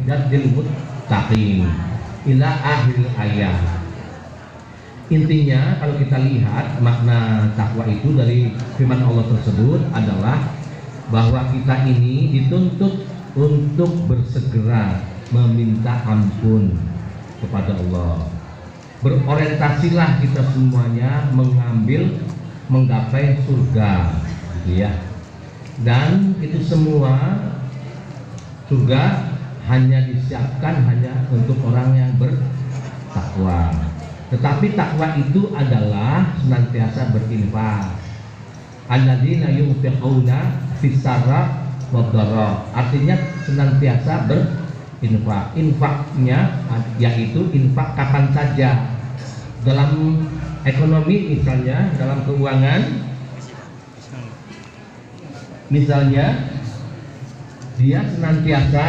uiddatil muttaqin ila akhir ayat. Intinya kalau kita lihat makna takwa itu dari firman Allah tersebut adalah bahwa kita ini dituntut untuk bersegera meminta ampun kepada Allah. Berorientasilah kita semuanya menggapai surga, gitu ya. Dan itu semua surga hanya disiapkan hanya untuk orang yang bertakwa. Tetapi takwa itu adalah senantiasa berinfak. Alladzina yunfiquna fis-sarra wad-dharra. Artinya senantiasa berinfak. Infaknya yaitu infak kapan saja. Dalam ekonomi misalnya, dalam keuangan misalnya, dia senantiasa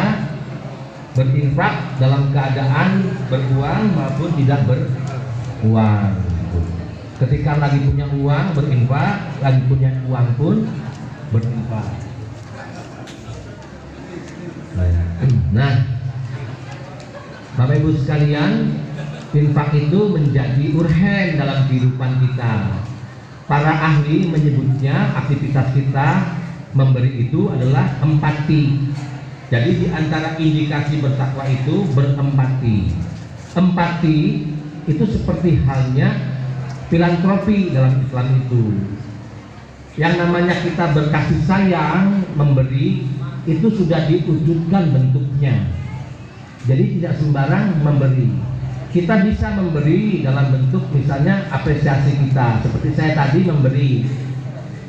berinfak dalam keadaan beruang maupun tidak beruang. Ketika lagi punya uang berinfak, lagi punya uang pun berinfak. Nah, Bapak Ibu sekalian, infak itu menjadi urgen dalam kehidupan kita. Para ahli menyebutnya aktivitas kita memberi itu adalah empati. Jadi di antara indikasi bertakwa itu berempati. Empati itu seperti halnya filantropi dalam Islam itu. Yang namanya kita berkasih sayang, memberi, itu sudah diwujudkan bentuknya. Jadi tidak sembarang memberi. Kita bisa memberi dalam bentuk misalnya apresiasi kita, seperti saya tadi memberi,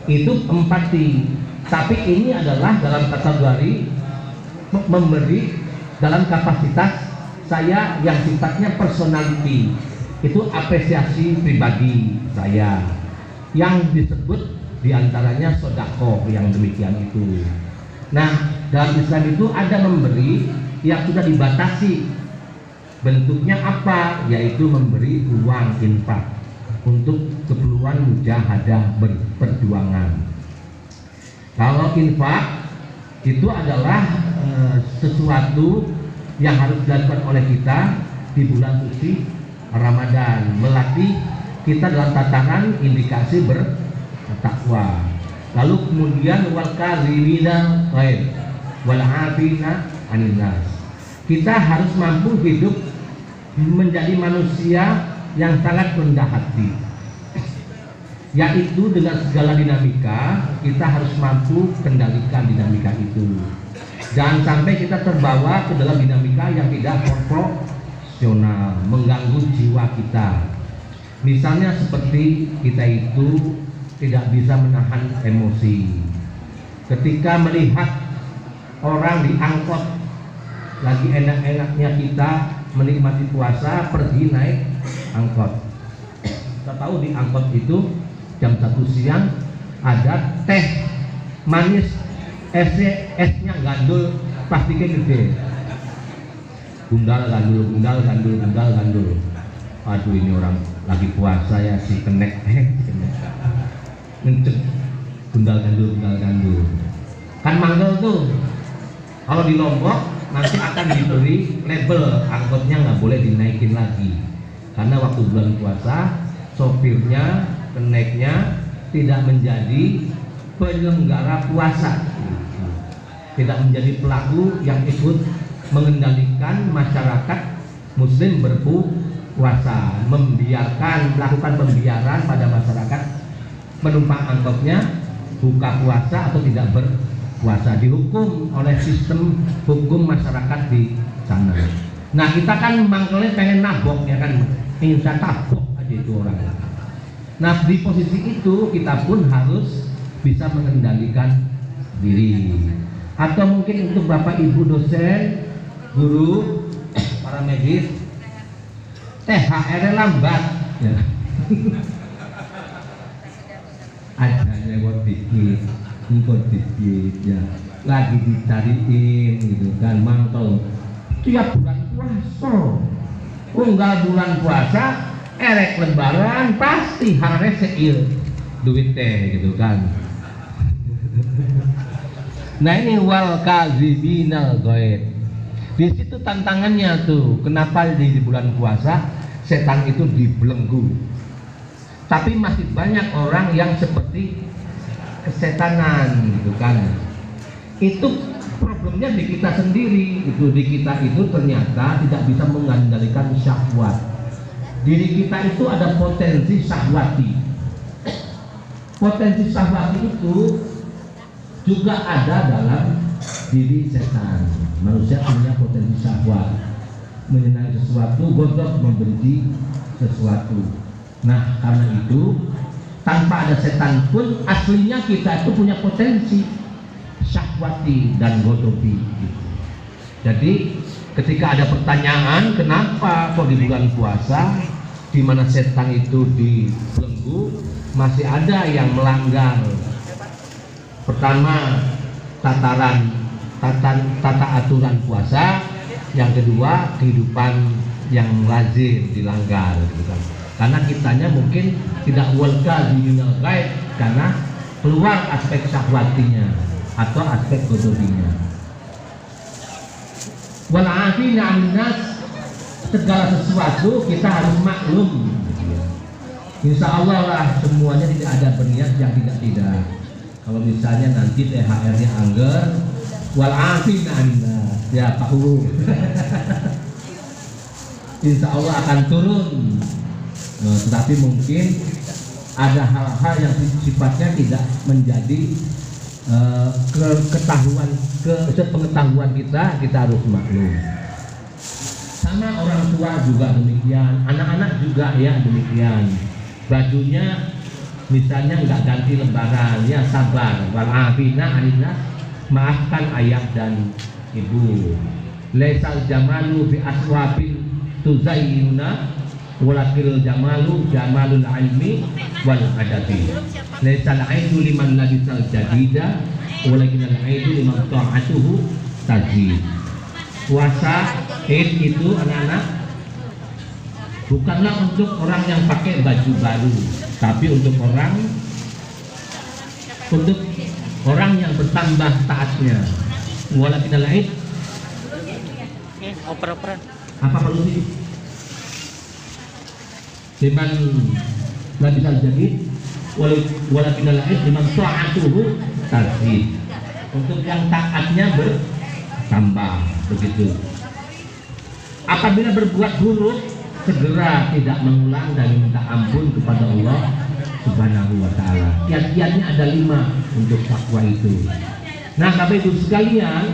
itu empati. Tapi ini adalah dalam kategori memberi dalam kapasitas saya yang sifatnya personality, itu apresiasi pribadi saya, yang disebut diantaranya sodako yang demikian itu. Nah, dalam Islam itu ada memberi yang sudah dibatasi. Bentuknya apa? Yaitu memberi uang infak untuk keperluan mujahadah perjuangan. Kalau infak itu adalah sesuatu yang harus dilakukan oleh kita di bulan suci Ramadan, melatih kita dalam tatanan indikasi bertakwa. Lalu kemudian wal karimina wal afina anin nas. Kita harus mampu hidup menjadi manusia yang sangat rendah hati, yaitu dengan segala dinamika kita harus mampu kendalikan dinamika itu. Jangan sampai kita terbawa ke dalam dinamika yang tidak proporsional, mengganggu jiwa kita. Misalnya seperti kita itu tidak bisa menahan emosi ketika melihat orang di angkot lagi enak-enaknya kita menikmati puasa, pergi naik angkot. Kita tahu di angkot itu jam 1 siang ada teh manis, esnya gandul, plastiknya gede, gundal gandul. Aduh, ini orang lagi puasa ya, si kenek ngencet gundal gandul kan manggel tuh. Kalau di Lombok nanti akan diberi label, angkotnya nggak boleh dinaikin lagi karena waktu bulan puasa sopirnya, keneknya tidak menjadi penyelenggara puasa, tidak menjadi pelaku yang ikut mengendalikan masyarakat muslim berpuasa, melakukan pembiaran pada masyarakat penumpang angkotnya buka puasa atau tidak berpuasa, dihukum oleh sistem hukum masyarakat di sana. Nah, kita kan mangkelnya pengen nabok ya kan, ingin saya tabok aja itu orang. Nah, di posisi itu kita pun harus bisa mengendalikan diri. Atau mungkin untuk Bapak Ibu dosen, guru, para medis, THR lambat ya. Ada lewat dikit, engkau dikit ya, lagi dicariin gitu kan, mangkel tiap bulan puasa, unggal bulan puasa, erek lebaran pasti harus seil duit teh gitu kan. Nah, ini wal kazibinal ghaib. Di situ tantangannya tuh, kenapa di bulan puasa setan itu dibelenggu. Tapi masih banyak orang yang seperti kesetanan gitu kan. Itu problemnya di kita sendiri, itu di kita itu ternyata tidak bisa mengendalikan syahwat. Diri kita itu ada potensi syahwati. Potensi syahwati itu juga ada dalam diri setan. Manusia punya potensi syahwat, menyenangi sesuatu, godok membenci sesuatu. Nah, karena itu tanpa ada setan pun aslinya kita itu punya potensi syahwati dan godobi. Jadi ketika ada pertanyaan kenapa kok di bulan puasa di mana setan itu dibelenggu masih ada yang melanggar. Pertama, tata aturan puasa, yang kedua kehidupan yang lazim dilanggar gitu kan. Karena kitanya mungkin tidak walka di minal ghaib karena keluar aspek syahwatinya atau aspek godobinya. Wal afina 'anil nas, segala sesuatu kita harus maklum. Insya Allah lah semuanya tidak ada berniat yang tidak. Kalau misalnya nanti THR-nya angger, wal afina 'anil nas, ya Pak Uru. Insya Allah akan turun. Tetapi mungkin ada hal-hal yang sifatnya tidak menjadi sepengetahuan kita harus maklum. Sama orang tua juga demikian, anak-anak juga ya demikian. Bajunya misalnya nggak ganti lembaran, ya sabar. Wal afina 'anil nas, maafkan ayah dan ibu. Laisal jamalu bi aswabin tuzayyuna walakil jamalul ilmi wal adabi. Laisal aidu liman labisal jadida walakinal aidu liman ta'atuhu tajid. Puasa Id itu anak-anak bukanlah untuk orang yang pakai baju baru, tapi untuk orang yang bertambah taatnya. Walakinal aid oper-operan apa kalau sih? Liman labisal jadid walakinal aid liman ta'atuhu tajid. Untuk yang taatnya bertambah begitu. Apabila berbuat buruk segera tidak mengulang dan minta ampun kepada Allah Subhanahu wa ta'ala. Kiat-kiatnya ada 5 untuk takwa itu. Nah, Bapak Ibu sekalian,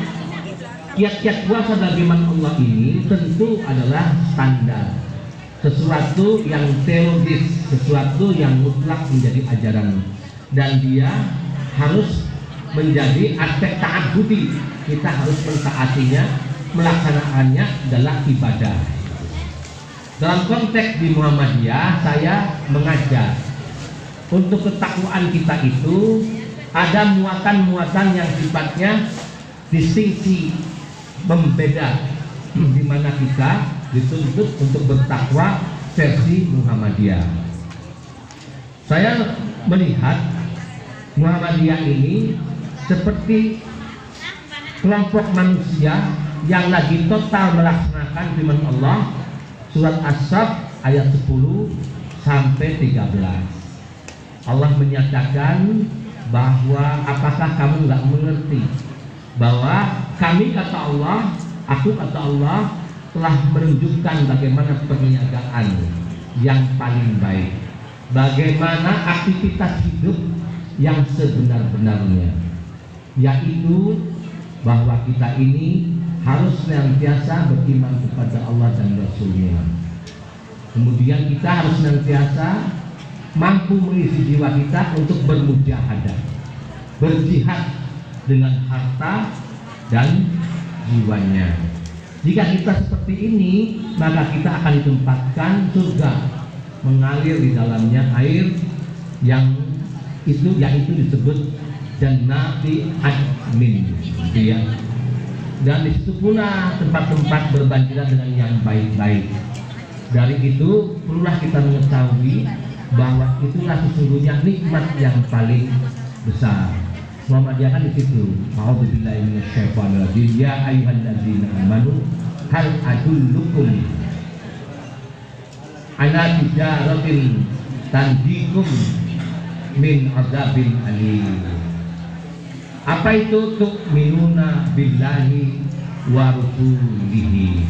kiat-kiat puasa bagaimana Allah ini tentu adalah standar, sesuatu yang teologis, sesuatu yang mutlak menjadi ajaran, dan dia harus menjadi aspek ta'abbudi. Kita harus mentaatinya, melaksanakannya dalam ibadah. Dalam konteks di Muhammadiyah, saya mengajar untuk ketakwaan kita itu ada muatan-muatan yang sifatnya distingsi, membeda, di mana kita dituntut untuk bertakwa versi Muhammadiyah. Saya melihat Muhammadiyah ini seperti kelompok manusia yang lagi total melaksanakan firman Allah surat As-Saff ayat 10 sampai 13. Allah menyatakan bahwa apakah kamu nggak mengerti bahwa kami, kata Allah, aku kata Allah, telah menunjukkan bagaimana perniagaan yang paling baik, bagaimana aktivitas hidup yang sebenar-benarnya, yaitu bahwa kita ini harus senantiasa beriman kepada Allah dan Rasul-Nya. Kemudian kita harus senantiasa mampu mengisi jiwa kita untuk bermujahadah, berjihad dengan harta dan jiwanya. Jika kita seperti ini, maka kita akan ditempatkan surga, mengalir di dalamnya air yang yaitu disebut Jannati Adnin, ya. Dan di situ pula tempat-tempat berbanjiran dengan yang baik-baik. Dari itu perlulah kita mengetahui bahwa itulah sesungguhnya nikmat yang paling besar. Muhammadiyah kan di situ. A'udzubillahi minasyaitonir rajim. Ya ayyuhalladzina amanu hal adullukum ala tijaratin tanjikum min adzabin alim. Apa itu tu'minuna billahi wa rasulihi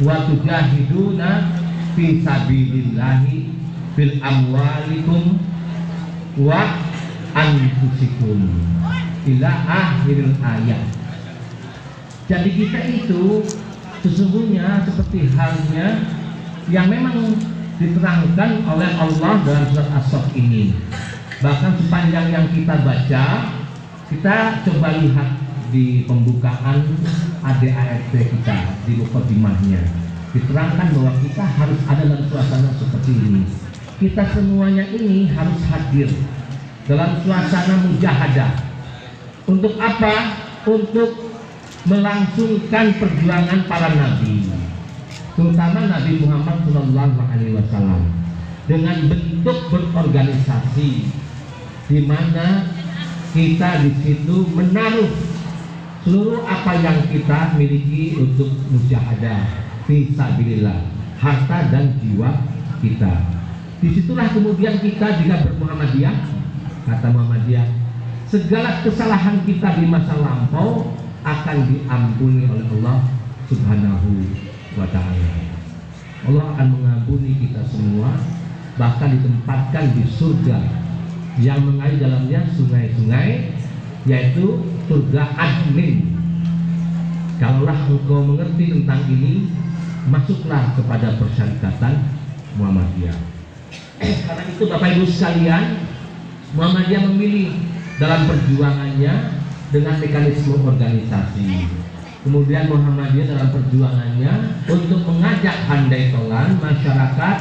wa tujahiduna fi sabilillahi bil amwalikum wa anfusikum ila akhiril ayat. Jadi kita itu sesungguhnya seperti halnya yang memang diterangkan oleh Allah dalam surat As-Saff ini. Bahkan sepanjang yang kita baca, kita coba lihat di pembukaan ADART kita di mukadimahnya, diterangkan bahwa kita harus ada dalam suasana seperti ini. Kita semuanya ini harus hadir dalam suasana mujahadah. Untuk apa? Untuk melangsungkan perjuangan para nabi, terutama Nabi Muhammad SAW, dengan bentuk berorganisasi, di mana kita di situ menaruh seluruh apa yang kita miliki untuk mujahadah fisabilillah, harta dan jiwa kita. Disitulah kemudian kita juga bermuhammadiyah. Kata Muhammadiyah, segala kesalahan kita di masa lampau akan diampuni oleh Allah Subhanahu wa ta'ala. Allah akan mengampuni kita semua, bahkan ditempatkan di surga yang mengalir dalamnya sungai-sungai, yaitu surga Adnin. Kalaulah engkau mengerti tentang ini, masuklah kepada persyaratan Muhammadiyah. Karena itu Bapak Ibu sekalian, Muhammadiyah memilih dalam perjuangannya dengan mekanisme organisasi. Kemudian Muhammadiyah dalam perjuangannya untuk mengajak handai tolan masyarakat,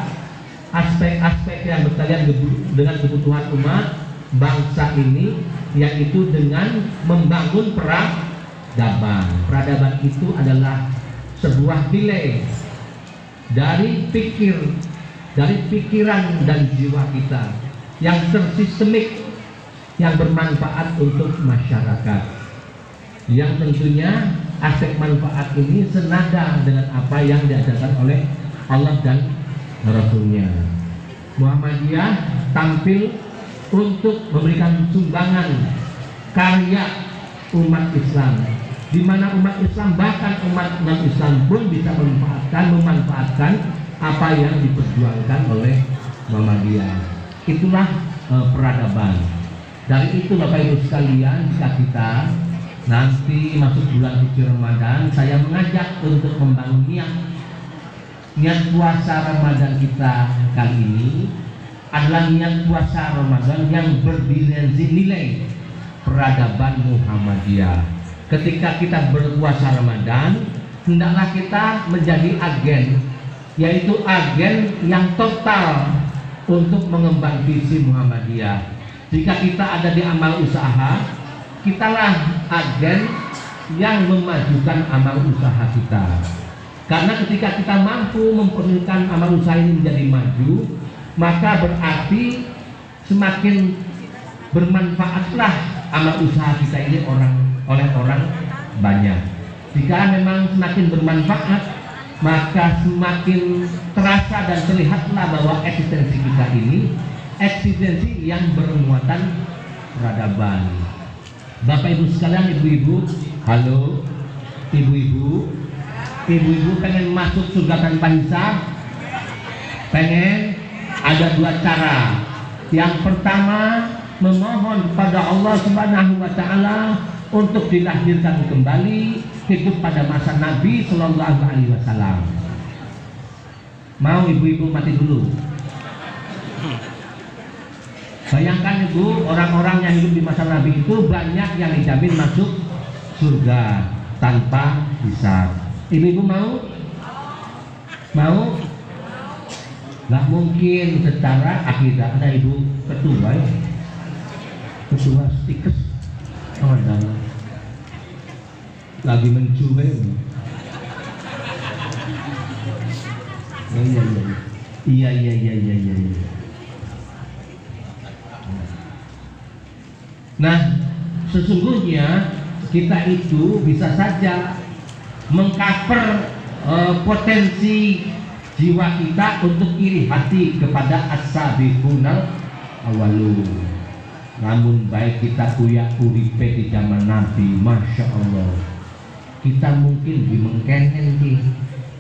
aspek-aspek yang berkaitan dengan kebutuhan umat bangsa ini, yaitu dengan membangun peradaban. Peradaban itu adalah sebuah nilai dari pikiran dan jiwa kita yang tersistemik, yang bermanfaat untuk masyarakat, yang tentunya aspek manfaat ini senada dengan apa yang diajarkan oleh Allah dan Rasulnya. Muhammadiyah tampil untuk memberikan sumbangan karya umat Islam, di mana umat Islam, bahkan umat non-Islam pun bisa memanfaatkan apa yang diperjuangkan oleh Muhammadiyah. Itulah peradaban. Dari itu Bapak Ibu sekalian, jika kita nanti masuk bulan suci Ramadan, saya mengajak untuk membangun niat puasa Ramadan kita kali ini adalah niat puasa Ramadan yang berdimensi nilai peradaban Muhammadiyah. Ketika kita berpuasa Ramadan, hendaklah kita menjadi agen, yaitu agen yang total untuk mengemban visi Muhammadiyah. Jika kita ada di amal usaha, kitalah agen yang memajukan amal usaha kita. Karena ketika kita mampu memperlukan amal usaha ini menjadi maju, maka berarti semakin bermanfaatlah amal usaha kita ini oleh orang banyak. Jika memang semakin bermanfaat, maka semakin terasa dan terlihatlah bahwa eksistensi kita ini eksistensi yang bermuatan peradaban. Bapak Ibu sekalian, ibu-ibu, halo, ibu-ibu pengen masuk surga tanpa hisab? Pengen? Ada dua cara. Yang pertama, memohon kepada Allah Subhanahu wa ta'ala untuk dilahirkan kembali hidup pada masa Nabi Sallallahu Alaihi Wasallam. Mau ibu-ibu mati dulu? Bayangkan ibu, orang-orang yang hidup di masa Nabi itu banyak yang dijamin masuk surga tanpa hisab. Ibu-ibu mau? Mau? Gak mungkin secara akidah. Ada ibu ketua ya? Ketua stikes. Oh, ada. Lagi mencuba. Iya. Nah, sesungguhnya kita itu bisa saja mengcover potensi jiwa kita untuk iri hati kepada as-sabiqunal awwalun. Namun baik kita kuyak uripe di zaman Nabi, Masya Allah, kita mungkin dimengkenen ki,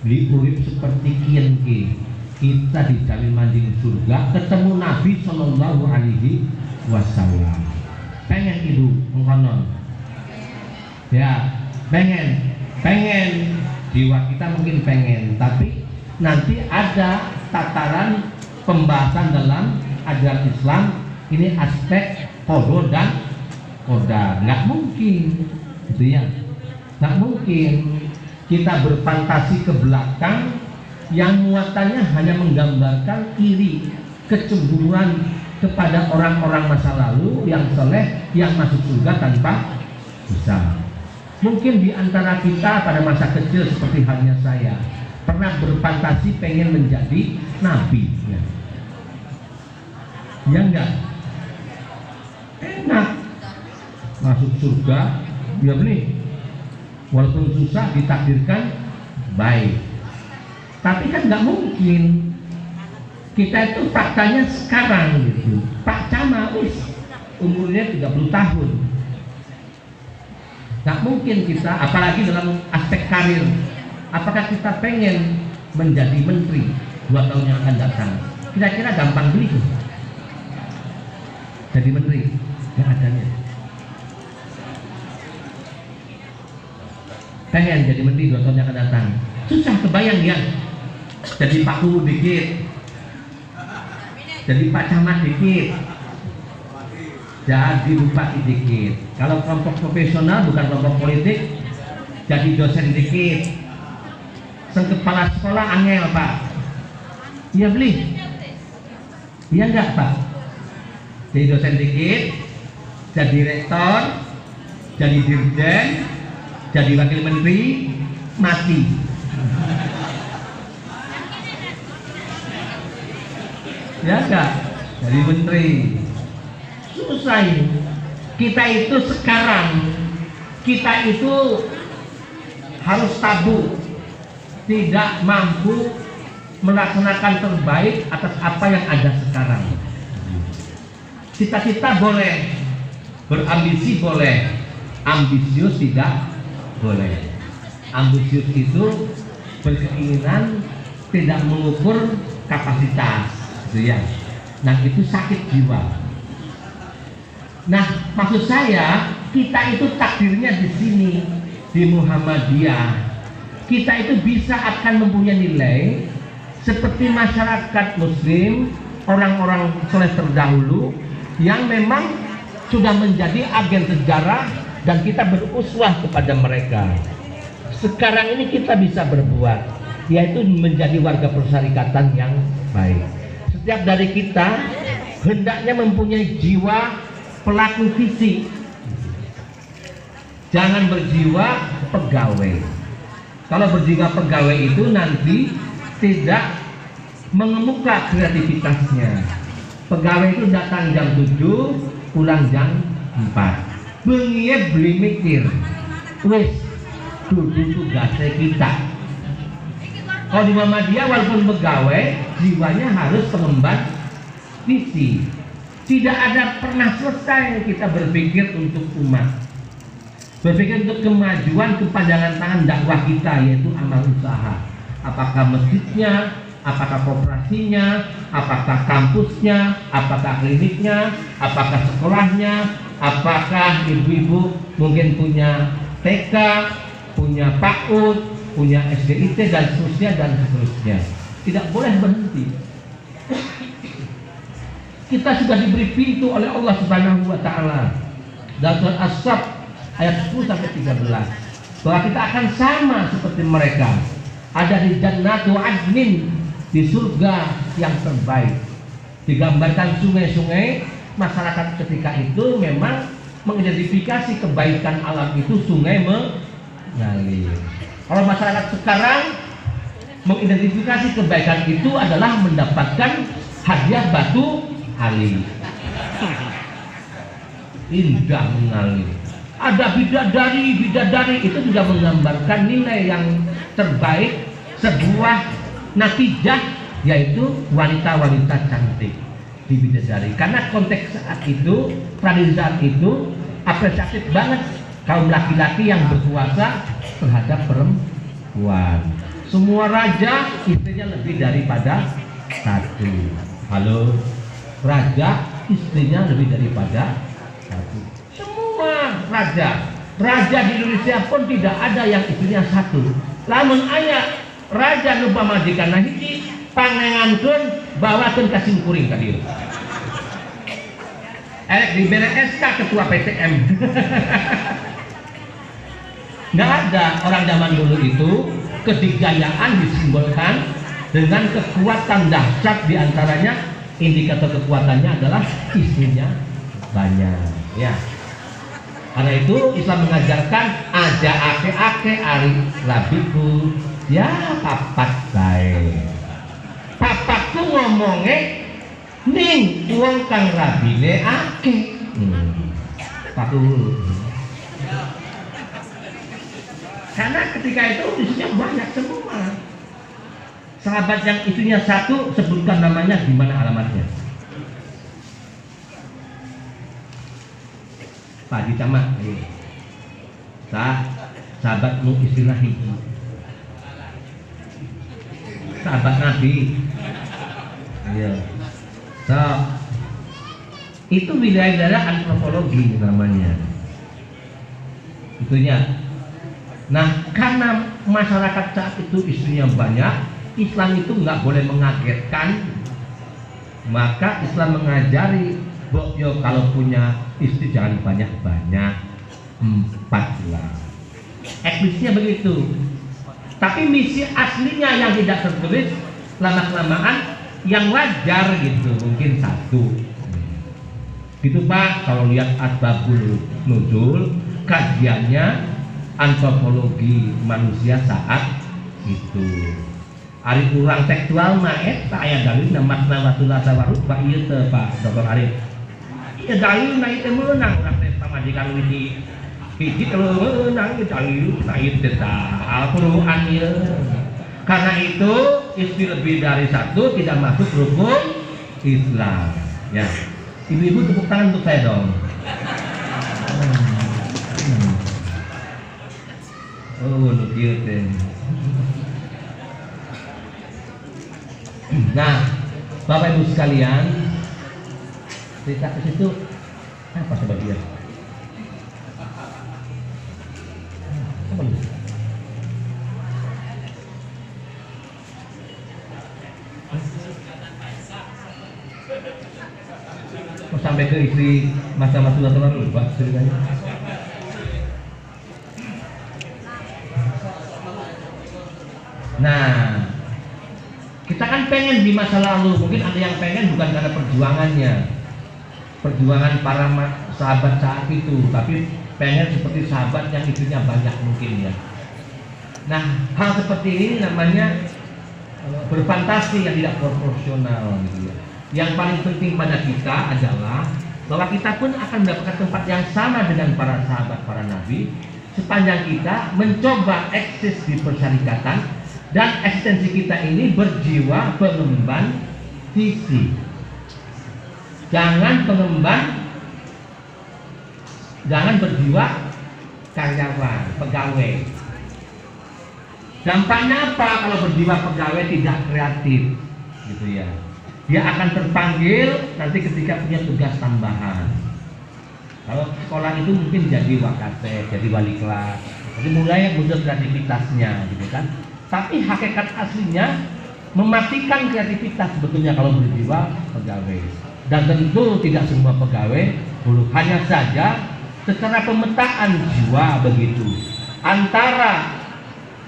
beli urip seperti kian ki, kita dijamin manding surga, ketemu Nabi Sallallahu Alaihi Wasallam. Pengen ibu mengkonon, ya pengen jiwa kita mungkin pengen, tapi nanti ada tataran pembahasan dalam ajaran Islam ini aspek kodo dan koda. Nggak mungkin gitu ya, nggak mungkin kita berfantasi ke belakang yang muatannya hanya menggambarkan iri, kecemburuan kepada orang-orang masa lalu yang soleh yang masuk surga tanpa dosa. Mungkin di antara kita pada masa kecil seperti halnya saya pernah berfantasi pengen menjadi nabi, ya enggak? Enak masuk surga, ya beli, walaupun susah ditakdirkan baik. Tapi kan nggak mungkin kita itu faktanya sekarang gitu. Pak Cama umurnya 30 tahun. Nggak mungkin kita, apalagi dalam aspek karir. Apakah kita pengen menjadi menteri 2 tahun yang akan datang? Kira-kira gampang beli tuh jadi menteri? Nggak adanya. Pengen jadi menteri 2 tahun yang akan datang, susah kebayang ya. Jadi Pak Guru dikit, jadi Pak Camat dikit, jadi bupati dikit. Kalau kelompok profesional bukan kelompok politik, jadi dosen dikit. Sang kepala sekolah angel Pak, iya beli, iya enggak Pak? Jadi dosen dikit, jadi rektor, jadi dirjen, jadi wakil menteri, mati. Ya enggak? Jadi menteri. Susah ini. Kita itu sekarang, kita itu harus tabu, tidak mampu melaksanakan terbaik atas apa yang ada sekarang. Cita-cita boleh, berambisi boleh, ambisius tidak boleh. Ambisius itu berkeinginan tidak mengukur kapasitas, gitu ya. Nah itu sakit jiwa. Nah maksud saya, kita itu takdirnya di sini, di Muhammadiyah. Kita itu bisa akan mempunyai nilai seperti masyarakat Muslim, orang-orang soleh terdahulu yang memang sudah menjadi agen sejarah dan kita beruswah kepada mereka. Sekarang ini kita bisa berbuat, yaitu menjadi warga persyarikatan yang baik. Setiap dari kita hendaknya mempunyai jiwa pelaku visi, jangan berjiwa pegawai. Kalau berjiwa pegawai itu nanti tidak mengemuka kreativitasnya. Pegawai itu datang jam 7, pulang jam 4. Bengie beli mikir, wes duduk tugasnya kita. Kalau di Muhammadiyah walaupun pegawai, jiwanya harus pengemban visi. Tidak ada pernah selesai kita berpikir untuk umat, berpikir untuk kemajuan kepanjangan tangan dakwah kita, yaitu amal usaha. Apakah masjidnya, apakah koperasinya, apakah kampusnya, apakah kliniknya, apakah sekolahnya, apakah ibu-ibu mungkin punya TK, punya PAUD, punya SDIT dan seterusnya. Tidak boleh berhenti. Kita sudah diberi pintu oleh Allah Subhanahu wa taala. Dalam surat As-Saff ayat 10 sampai 13 bahwa kita akan sama seperti mereka. Ada di Jannatu Adnin, di surga yang terbaik. Digambarkan sungai-sungai, masyarakat ketika itu memang mengidentifikasi kebaikan alam itu sungai mengalir. Kalau masyarakat sekarang mengidentifikasi kebaikan itu adalah mendapatkan hadiah batu alim. Indah mengalir. ada bidadari itu juga menggambarkan nilai yang terbaik sebuah natijah, yaitu wanita-wanita cantik di bidadari. Karena konteks saat itu, tradisi saat itu apresiatif banget kaum laki-laki yang berkuasa terhadap perempuan. Semua raja istrinya lebih daripada satu. Halo, raja istrinya lebih daripada satu. Semua raja di Indonesia pun tidak ada yang istrinya satu. Lamun aya raja lupa majikan hiji panengankeun bawakeun ka simkuring ka dieu. Erek dibere SK ketua PTM. Nggak ada. Orang zaman dulu itu kedigayaan disimbolkan dengan kekuatan dahsyat, diantaranya indikator kekuatannya adalah istrinya banyak, ya. Karena itu Islam mengajarkan aja ake-ake ari labiku, ya papat bae. Papat tuh ngomongnya ning uang kang rabine ake. Patuh. Karena ketika itu isinya banyak semua. Sahabat yang isunya satu, sebutkan namanya, di mana alamatnya. Pak Haji Camat, sahabatmu istilah hiji. Sahabat Nabi. Iya. Itu wilayah antropologi namanya. Itunya. Nah, karena masyarakat saat itu istrinya banyak, Islam itu nggak boleh mengagetkan. Maka Islam mengajari, yo kalau punya istri jangan banyak-banyak, 4 lah. Eklisnya begitu. Tapi misi aslinya yang tidak tertulis, lama-kelamaan yang wajar gitu, mungkin 1. Gitu Pak, kalau lihat asbabul nuzul, kajiannya antropologi manusia saat itu. Ari kurang tekstual mah eta aya dalil namatna watulah sawarut Pak ieu teh Pak Dr. Arif. Ieu dalil na ieu meunang urang teh pamajikan widi hiji kalau meunang ieu dalil na ieu teh Al-Qur'an ieu. Karena itu istri lebih dari 1 tidak masuk rukun Islam. Ya. Ibu-ibu tepuk tangan untuk saya dong. Oh, nu kieu teh. Nah, Bapak Ibu sekalian, cerita ke situ apa sebabnya? Apa itu? Oh, sampai ke istri masa-masa lalu lupa ceritanya. Nah, kita kan pengen di masa lalu, mungkin ada yang pengen bukan karena perjuangan para sahabat saat itu, tapi pengen seperti sahabat yang istrinya banyak mungkin ya. Nah, hal seperti ini namanya berfantasi yang tidak proporsional gitu ya. Yang paling penting pada kita adalah bahwa kita pun akan mendapatkan tempat yang sama dengan para sahabat, para nabi, sepanjang kita mencoba eksis di persyarikatan. Dan eksistensi kita ini berjiwa pengemban visi. Jangan berjiwa karyawan, pegawai. Dampaknya apa kalau berjiwa pegawai tidak kreatif, gitu ya? Dia akan terpanggil nanti ketika punya tugas tambahan. Kalau sekolah itu mungkin jadi wakate, jadi wali kelas, jadi mulai muncul kreativitasnya, gitu kan? Tapi hakikat aslinya mematikan kreativitas sebetulnya kalau berjiwa pegawai. Dan tentu tidak semua pegawai buruk, hanya saja secara pemetaan jiwa begitu. Antara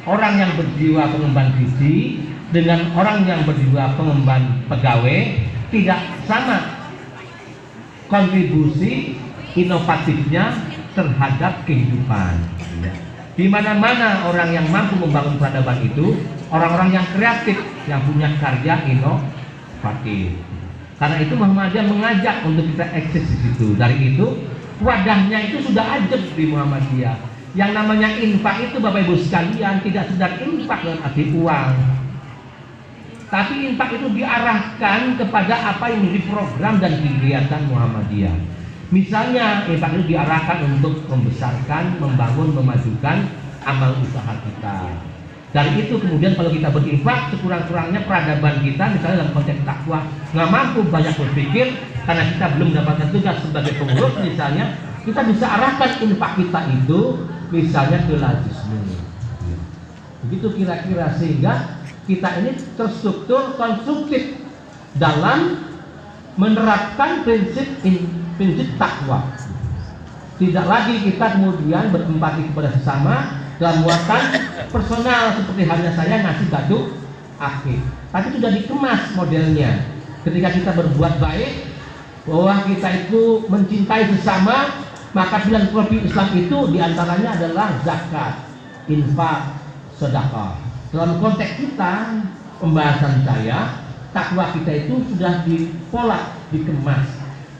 orang yang berjiwa pengemban visi dengan orang yang berjiwa pengemban pegawai tidak sama kontribusi inovatifnya terhadap kehidupan. Di mana-mana orang yang mampu membangun peradaban itu orang-orang yang kreatif, yang punya karya inovatif. Karena itu Muhammadiyah mengajak untuk kita eksis di situ. Dari itu wadahnya itu sudah ajeb di Muhammadiyah. Yang namanya infak itu Bapak Ibu sekalian tidak sedang infak dalam arti uang, tapi infak itu diarahkan kepada apa yang menjadi program dan kegiatan Muhammadiyah. Misalnya infak itu diarahkan untuk membesarkan, membangun, memajukan amal usaha kita. Dari itu kemudian kalau kita berinfak, sekurang-kurangnya peradaban kita misalnya dalam konteks takwa nggak mampu banyak berpikir karena kita belum mendapatkan tugas sebagai pengurus misalnya, kita bisa arahkan infak kita itu misalnya ke lazisme. Begitu kira-kira, sehingga kita ini terstruktur konstruktif dalam menerapkan prinsip takwa. Tidak lagi kita kemudian berempati kepada sesama dalam muatan personal seperti halnya saya ngasih batu akik, tapi sudah dikemas modelnya. Ketika kita berbuat baik, bahwa kita itu mencintai sesama, maka 9 profil Islam itu diantaranya adalah zakat, infak, sedekah. Dalam konteks kita, pembahasan saya, takwa kita itu sudah dipola, dikemas,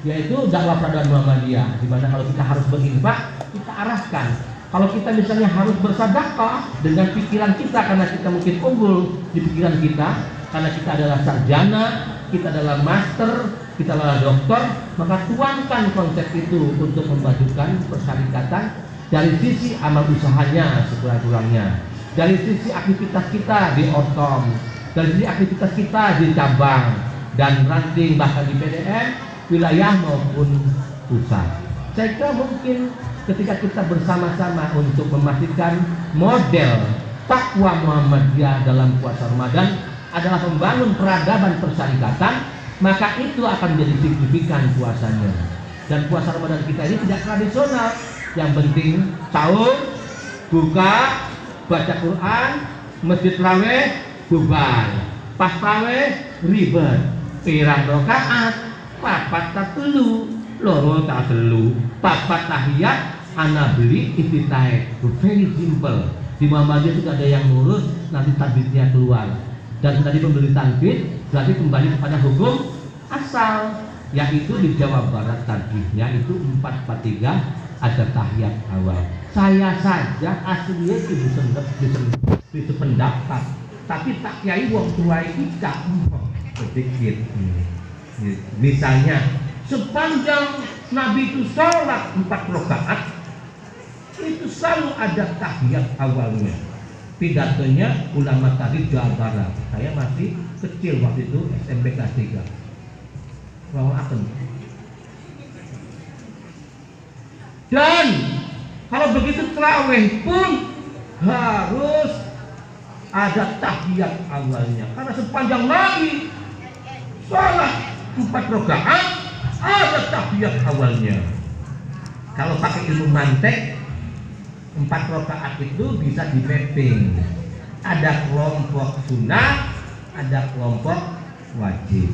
yaitu dakwah peradaban Muhammadiyah, di mana kalau kita harus berinfak, kita arahkan. Kalau kita misalnya harus bersedekah dengan pikiran kita, karena kita mungkin unggul di pikiran kita, karena kita adalah sarjana, kita adalah master, kita adalah dokter, maka tuangkan konsep itu untuk memajukan persyarikatan dari sisi amal usahanya sekurang-kurangnya, dari sisi aktivitas kita di ortom, dari sisi aktivitas kita di cabang dan ranting, bahkan di PDM, wilayah maupun pusat. Saya kira mungkin ketika kita bersama-sama untuk memastikan model takwa Muhammadiyah dalam puasa Ramadan adalah membangun peradaban persyarikatan, maka itu akan menjadi signifikan puasanya. Dan puasa Ramadan kita ini tidak tradisional. Yang penting sahur, buka, baca Quran, masjid raweh, bubar. Pas raweh, ribet. Pirang rakaat, papat tak telu, loro tak telu, papat tahiyat, ana beli iftitah. Very simple. Di Muhammadiyah sudah ada yang ngurus, nanti takbirnya keluar. Dan tadi pemberi takbir berarti kembali kepada hukum asal, yaitu di Jawa Barat takbirnya itu 443, ada tahiyat awal. Saya saja aslinya itu bisa pendapat, tapi tak kiai wong tua itu tak sedikit. Misalnya sepanjang Nabi itu sholat 4 rakaat itu selalu ada tahiyat awalnya. Pidatonya ulama tadi Jawa Barat. Saya masih kecil waktu itu, SMP kelas 3. Dan kalau begitu tarawih pun harus ada tahiyat awalnya, karena sepanjang Nabi sholat 4 rakaat ada tahiyat awalnya. Kalau pakai ilmu mantek, 4 rakaat itu bisa di mapping. Ada kelompok sunnah, ada kelompok wajib.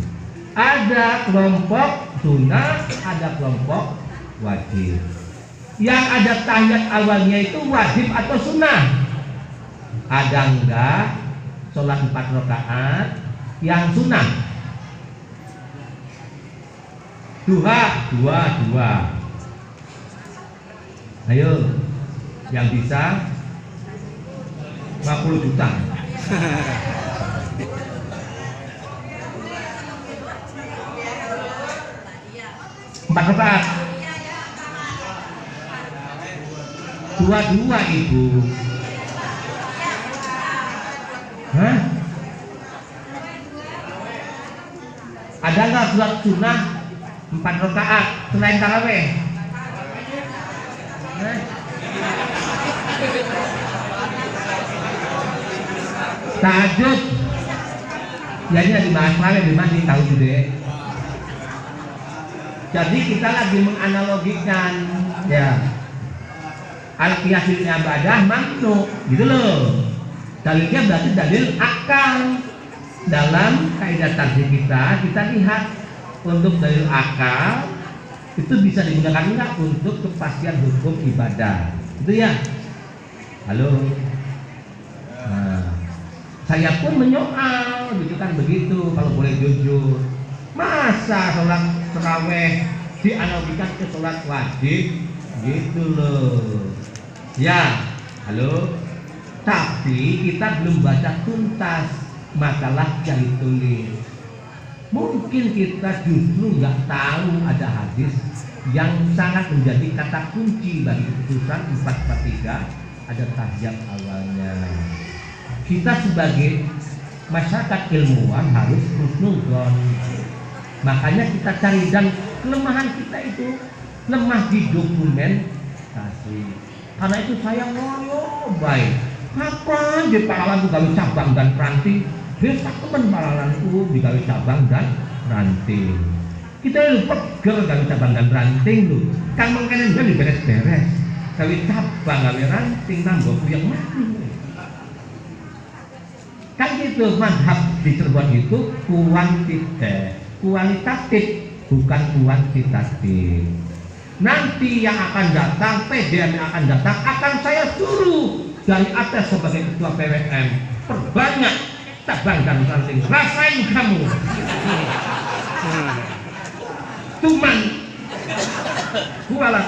Ada kelompok sunnah, ada kelompok wajib. Yang ada tahiyat awalnya itu wajib atau sunnah? Ada enggak sholat 4 rakaat yang sunnah? Dua. Ayo, yang bisa 50 juta. 4 rakaat. 2 ibu. Hah? Ada nggak sholat sunnah 4 rakaat selain taraweh? Tahajud. Ya ini lagi bahas taraweh di mana tahu juga. Jadi kita lagi menganalogikan ya. Al-qiyasil ibadah mamnu, gitu loh. Dalilnya berarti dalil akal. Dalam kaidah tarjih kita lihat untuk dalil akal itu bisa digunakan enggak untuk kepastian hukum ibadah. Itu ya. Halo. Nah, saya pun menyoal, gitu kan begitu kalau boleh jujur. Masa sholat tarawih dianalogikan ke sholat wajib gitu loh ya. Halo, tapi kita belum baca tuntas makalah jahit tulis. Mungkin kita justru nggak tahu ada hadis yang sangat menjadi kata kunci bagi keputusan 443, ada tahiyat awalnya. Kita sebagai masyarakat ilmuwan harus husnuzon. Makanya kita cari, dan kelemahan kita itu lemah di dokumentasi. Karena itu saya ngoyo baik. Kapan di Palawan gawe cabang dan ranting? Besok teman Palawan itu digawe cabang dan ranting. Kita lu pegel gawe cabang dan ranting lu. Kan mengkenen kan beres-beres. Gawe cabang gawe ranting nambah yang mati. Kan gitu mazhab di Cirebon itu kualitatif bukan kuantitatif. Nanti yang akan datang, PDM yang akan datang akan saya suruh dari atas sebagai ketua PWM, perbanyak cabang dan ranting, rasain kamu. Cuman kualat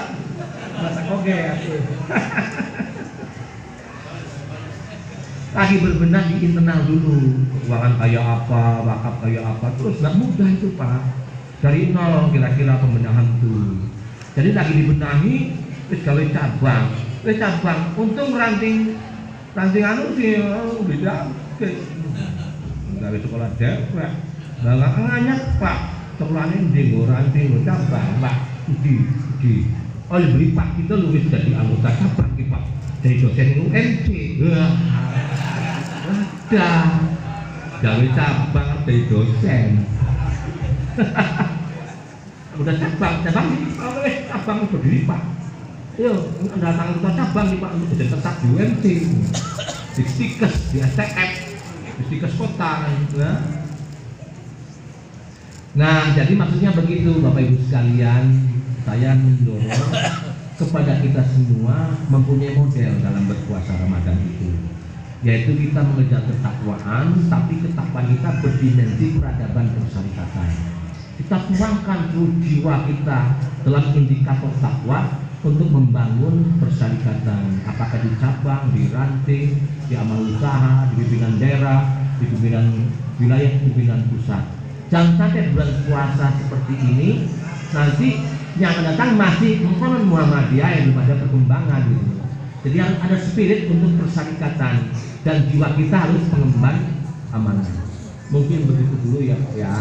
masa oke aku. Lagi berbenah di internal dulu, keuangan kayak apa, wakaf kayak apa, terus nggak mudah itu Pak. Dari nol kira-kira pembenahan itu. Jadi lagi dibenahi, terus gawe cabang, untung ranting anu sih beda, gawe sekolah dewek, nggak nganyat Pak, sekolahnya di ranting cabang, Pak, di, oleh beli Pak kita luwes jadi anggota cabang Pak, dari dosen UMC, ada, gawe cabang dari dosen. Udah cabang berdiri Pak. Yo, datang ke cabang nih Pak, udah tetap di UMC, di Stikes, di STF, di Stikes kota kan. Nah, jadi maksudnya begitu Bapak Ibu sekalian, saya mendorong kepada kita semua mempunyai model dalam berpuasa Ramadan itu, yaitu kita mengejar ketakwaan, tapi ketakwaan kita berdimensi peradaban persyarikatan. Kita tuangkan jiwa kita dalam indikator takwa untuk membangun persyarikatan, apakah di cabang, di ranting, di amal usaha, di pimpinan daerah, di pimpinan wilayah, di pimpinan pusat. Jangan sampai bulan puasa seperti ini nanti yang akan datang masih mengkonon Muhammadiyah yang belum ada perkembangan gitu. Jadi harus ada spirit untuk persyarikatan dan jiwa kita harus mengemban amanah. Mungkin begitu dulu ya Pak ya.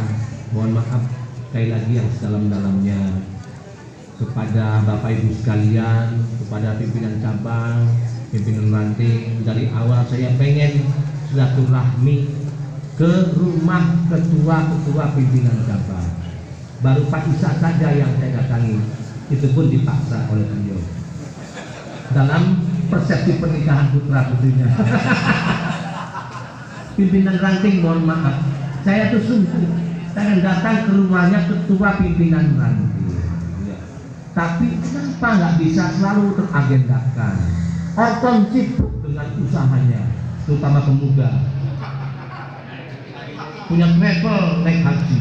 Mohon maaf sekali lagi yang sedalam-dalamnya kepada Bapak Ibu sekalian, kepada pimpinan cabang, pimpinan ranting. Dari awal saya pengen silaturahmi ke rumah ketua-ketua pimpinan cabang. Baru Pak Isa saja yang saya datangi, itu pun dipaksa oleh beliau dalam persepsi pernikahan putra putrinya. Pimpinan ranting mohon maaf, saya tuh sungguh saya datang ke rumahnya ketua pimpinan ranting, tapi kenapa nggak bisa selalu teragendakan? Orton sibuk dengan usahanya, terutama pemuda, punya travel naik haji.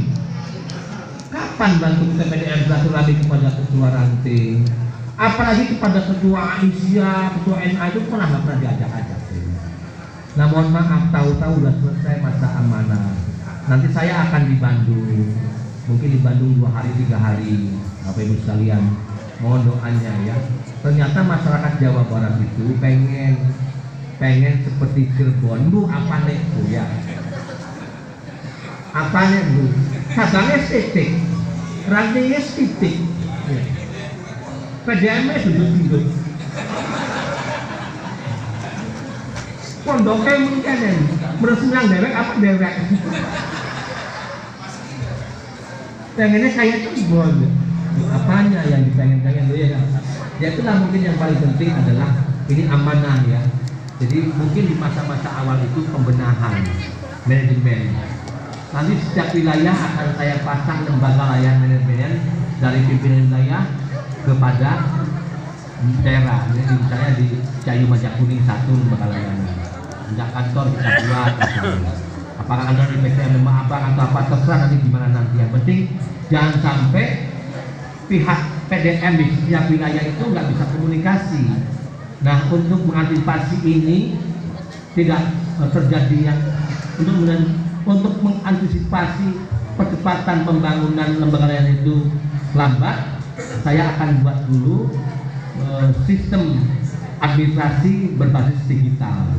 Kapan bantu PDM silaturahmi kepada ketua ranting? Apalagi kepada ketua Aisyah, ketua NA itu nggak pernah diajak-ajak. Nah mohon maaf, tahu-tahu udah selesai masa amanah. Nanti saya akan di Bandung, mungkin di Bandung 2 hari 3 hari, Bapak Ibu sekalian, mohon doanya ya. Ternyata masyarakat Jawa Barat itu pengen seperti Cirebon, Bu, apa nih Bu ya? Apa nih Bu? Cabangnya titik, rantingnya titik, PDM-nya duduk-duduk. Pondoknya mungkin meresmikan dewek apa dewek. Pengennya kayak Cirebon. Apanya yang dipengen-pengen dulu ya? Ya itulah mungkin yang paling penting adalah ini amanah ya. Jadi mungkin di masa-masa awal itu pembenahan manajemen. Nanti setiap wilayah akan saya pasang lembaga layanan manajemen dari pimpinan wilayah kepada daerah. Jadi misalnya di Cayu Majakuning 1 lembaga layanan. Sejak kantor kita buat. Apakah kantor di PTM Lembah Abang atau apa terserah nanti gimana nanti. Yang penting jangan sampai pihak PDM di setiap wilayah itu nggak bisa komunikasi. Nah, untuk mengantisipasi ini tidak terjadi yang untuk mengantisipasi percepatan pembangunan lembaga layanan itu lambat, saya akan buat dulu sistem administrasi berbasis digital.